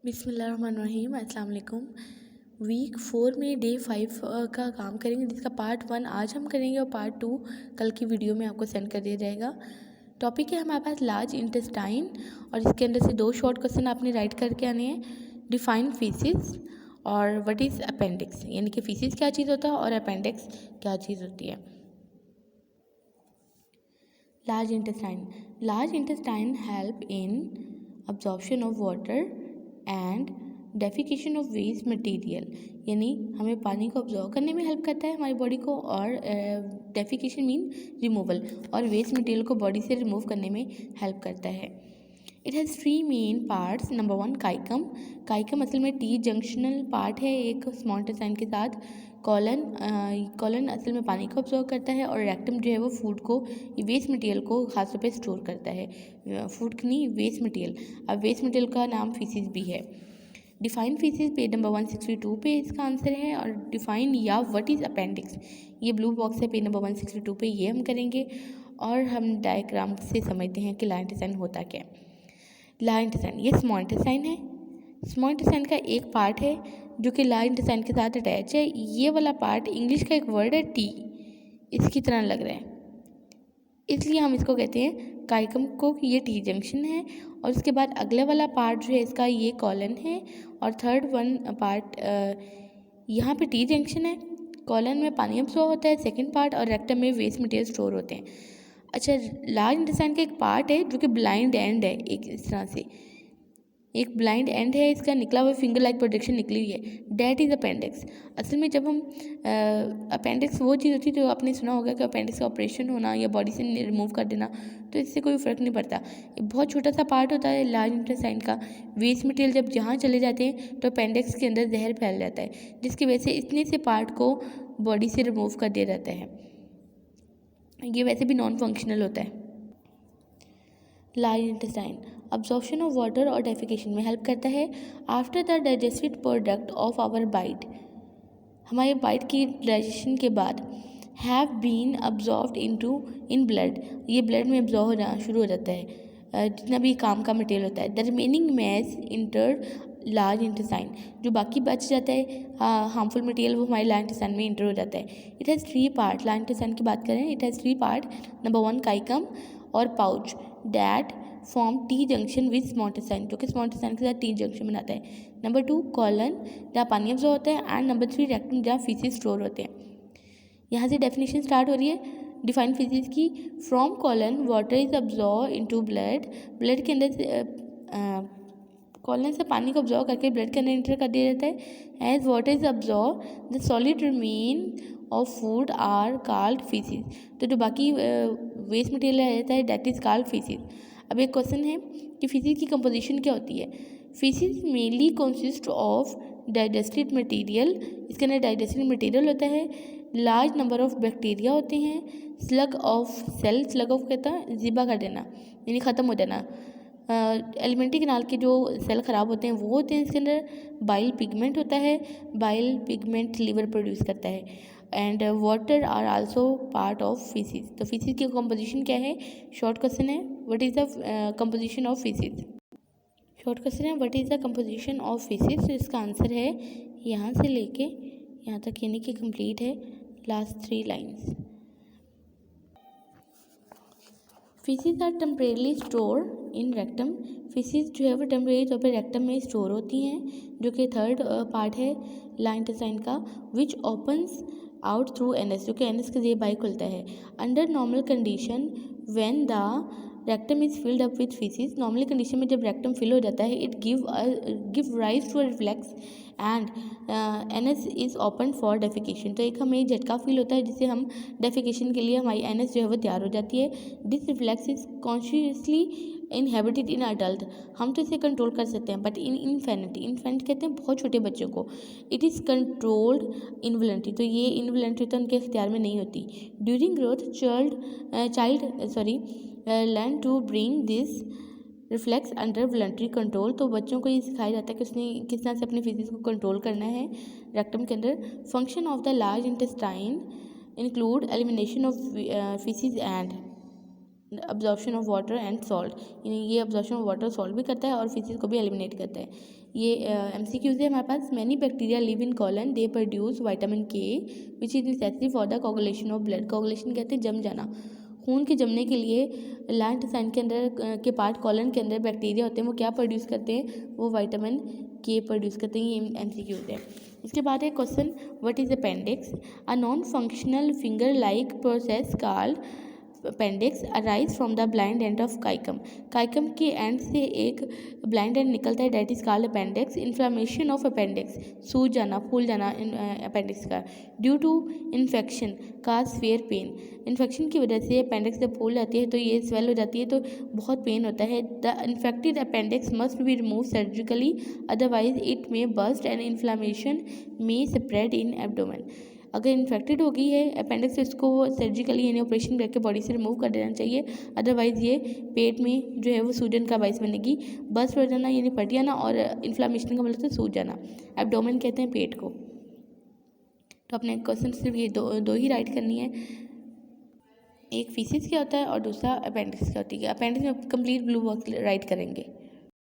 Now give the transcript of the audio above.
बिस्मिल्लाहिर्रहमानिर्रहीम, अस्सलाम वालेकुम। वीक 4 में डे 5 का काम करेंगे, जिसका पार्ट 1 आज हम करेंगे और पार्ट 2 कल की वीडियो में आपको सेंड कर दिया जाएगा। टॉपिक है हमारे पास लार्ज इंटेस्टाइन, और इसके अंदर से 2 शॉर्ट क्वेश्चन आपने राइट करके आने हैं। डिफाइन फीसिस और व्हाट इज़ अपेंडिक्स, यानी कि फीसिस क्या चीज़ होता है और अपेंडिक्स क्या चीज़ होती है। Large intestine help in absorption of water and defecation of waste material, यानी हमें पानी को अब्जॉर्व करने में हेल्प करता है हमारी बॉडी को, और डेफिकेशन मीन रिमूवल, और वेस्ट मटेरियल को बॉडी से रिमूव करने में हेल्प करता है। It has 3 main parts. Number 1 काइकम असल में टी जंक्शनल पार्ट है एक स्मॉल इंटेस्टाइन के साथ। कॉलन असल में पानी को अब्जॉर्व करता है, और रेक्टम जो है वो फूड को, वेस्ट मटेरियल को खास तौर पे स्टोर करता है। फूड की नहीं, वेस्ट मटेरियल। अब वेस्ट मटेरियल का नाम फीसिस भी है। डिफाइन फीसिस पेज नंबर 162 पे इसका आंसर है, और डिफाइन या व्हाट इज़ अपेंडिक्स ये ब्लू बॉक्स है पेज नंबर 162 पे, ये हम करेंगे। और हम डायग्राम से समझते हैं कि लार्ज इंटेस्टाइन होता क्या है। लार्ज इंटेस्टाइन ये स्मॉल इंटेस्टाइन है। स्मॉल इंटेस्टाइन का एक पार्ट है जो कि लार्ज इंटेस्टाइन के साथ अटैच है। ये वाला पार्ट इंग्लिश का एक वर्ड है टी, इसकी तरह लग रहा है, इसलिए हम इसको कहते हैं काइकम को, ये टी जंक्शन है। और उसके बाद अगले वाला पार्ट जो है इसका ये कॉलन है, और थर्ड वन पार्ट यहाँ पे टी जंक्शन है। कॉलन में पानी अब्सॉर्ब होता है सेकंड पार्ट, और रेक्टम में वेस्ट मटेरियल स्टोर होते हैं। अच्छा, लार्ज इंटेस्टाइन का एक पार्ट है जो कि ब्लाइंड एंड है, एक इस तरह से एक ब्लाइंड एंड है, इसका निकला हुआ फिंगर लाइक प्रोजेक्शन निकली हुई है, डेट इज़ अपेंडिक्स। असल में जब हम अपेंडिक्स वो चीज़ होती है जो आपने सुना होगा कि अपेंडिक्स का ऑपरेशन होना या बॉडी से रिमूव कर देना, तो इससे कोई फ़र्क नहीं पड़ता। एक बहुत छोटा सा पार्ट होता है लार्ज इंटेस्टाइन का। वेस्ट मटेरियल जब जहाँ चले जाते हैं तो अपेंडिक्स के अंदर जहर फैल जाता है, जिसकी वजह से इतने से पार्ट को बॉडी से रिमूव कर दिया जाता है। ये वैसे भी नॉन फंक्शनल होता है। Large intestine absorption of water और डेफिकेशन में हेल्प करता है। After the digested product of our bite, हमारे बाइट की डाइजेशन के बाद, have been absorbed in blood, ये ब्लड में अब्जॉर्व होना शुरू हो जाता है जितना भी काम का मटेरियल होता है। The remaining mass inter large intestine, जो बाकी बच जाता है हार्मफुल मटेरियल, वो हमारे लार्ज इंटेस्टाइन में इंटर हो जाता है। It has 3 part, large intestine की बात करें, इट हैज़ 3 पार्ट। नंबर 1 काइकम और pouch that form T junction with small intestine, जो कि स्मॉल इंटेस्टाइन के साथ टी जंक्शन बनाता है। नंबर 2 कॉलन, जहाँ पानी अब्जॉर्ब होता है। एंड नंबर 3 रेक्टम, जहाँ फीसिस स्टोर होते हैं। यहाँ से डेफिनेशन स्टार्ट हो रही है डिफाइन फीसिस की। From colon water is absorb into blood, blood के अंदर से कॉलन से पानी को अब्जॉर्व करके ब्लड के अंदर इंटर कर दिया जाता है। As water is absorb the solid remain of food are called faeces, तो जो बाकी वेस्ट मटेरियल रह जाता है दैट इज कॉल्ड फीसिस। अब एक क्वेश्चन है कि फीसिस की कंपोजिशन क्या होती है। Faeces mainly consist of digested material, इसके अंदर डाइजेस्टेड मटेरियल होता है। लार्ज नंबर ऑफ बैक्टीरिया होते हैं। Slug of cell, slug of कहता है ज़िबा कर देना, यानी ख़त्म हो जाना। एलिमेंट्री कैनाल के जो सेल ख़राब होते हैं वो होते हैं इसके अंदर। बाइल पिगमेंट होता है, बाइल पिगमेंट लीवर प्रोड्यूस करता है। And water are also part of faeces. तो फीसिस की कंपोजिशन क्या है, शॉर्ट क्वेश्चन है, what is the composition of faeces. Short question है what is the composition of faeces, तो इसका आंसर है यहाँ से लेके यहाँ तक, यानी कि कंप्लीट है last 3 lines. Faeces are temporarily store in rectum, faeces जो है वो टेम्परेरी तौर पर रेक्टम में स्टोर होती हैं, जो कि थर्ड पार्ट है लार्ज इंटेस्टाइन का। Which opens out through anus, जो कि एनएस के जरिए बाहर खुलता है। Under normal condition when the rectum is filled up with faeces, normally condition में जब रेक्टम फिल हो जाता है, it give rise to a reflex and anus is open for defecation, तो एक हमें झटका फील होता है जिससे हम डेफिकेशन के लिए हमारी एनएस जो है वो तैयार हो जाती है। This reflex is consciously inhabited in adult, हम तो इसे कंट्रोल कर सकते हैं, बट इन इन्फेंट कहते हैं बहुत छोटे बच्चों को। इट इज़ कंट्रोल्ड इनवॉलंटरी, तो ये इनवॉलंटरी तो उनके इख्तियार में नहीं होती। During growth child learn to bring this reflex under voluntary control, तो बच्चों को ये सिखाया जाता है कि उसने किस तरह से अपने फिजिक्स को कंट्रोल करना है रेक्टम के अंदर। Function of the large intestine include elimination of faeces and absorption of water and salt, यानी ये अब्जॉर्प्शन ऑफ वाटर सॉल्ट भी करता है और फीसिस को भी एलिमिनेट करता है। ये MCQs है हमारे पास। Many bacteria live in colon, they produce vitamin K which is necessary for the coagulation of blood. Coagulation कहते हैं जम जाना, खून के जमने के लिए लार्ज इंटेस्टाइन के अंदर के पार्ट कॉलन के अंदर बैक्टीरिया होते हैं, वो क्या प्रोड्यूस करते हैं, वो विटामिन K प्रोड्यूस करते हैं। ये MCQs है। इसके बाद है question, what is appendix? A non functional finger like process called appendix arise from the blind end of caecum. Caecum के एंड से एक ब्लाइंड एंड निकलता है, that is called appendix. Inflammation of appendix, सूज जाना, फूल जाना अपेंडिक्स का, due to infection cause fair pain. Infection की वजह से अपेंडिक्स जब फूल जाती है तो ये स्वेल हो जाती है, तो बहुत पेन होता है। The infected appendix must be remove surgically, otherwise it may burst and inflammation may spread in abdomen. अगर इन्फेक्टेड हो गई है अपेंडिक्स तो इसको सर्जिकली यानी ऑपरेशन करके बॉडी से रिमूव कर देना चाहिए, अदरवाइज़ ये पेट में जो है वो सूजन का बायस बनेगी। बस्ट हो जाना यानी फट जाना, और इन्फ्लामेशन का मतलब सूज जाना। एब्डोमेन कहते हैं पेट को। तो अपने क्वेश्चन सिर्फ ये दो ही राइट करनी है, एक फीसिस क्या होता है और दूसरा अपेंडिक्स क्या होती है। अपेंडिक्स में कंप्लीट ब्लू बॉक्स राइट करेंगे।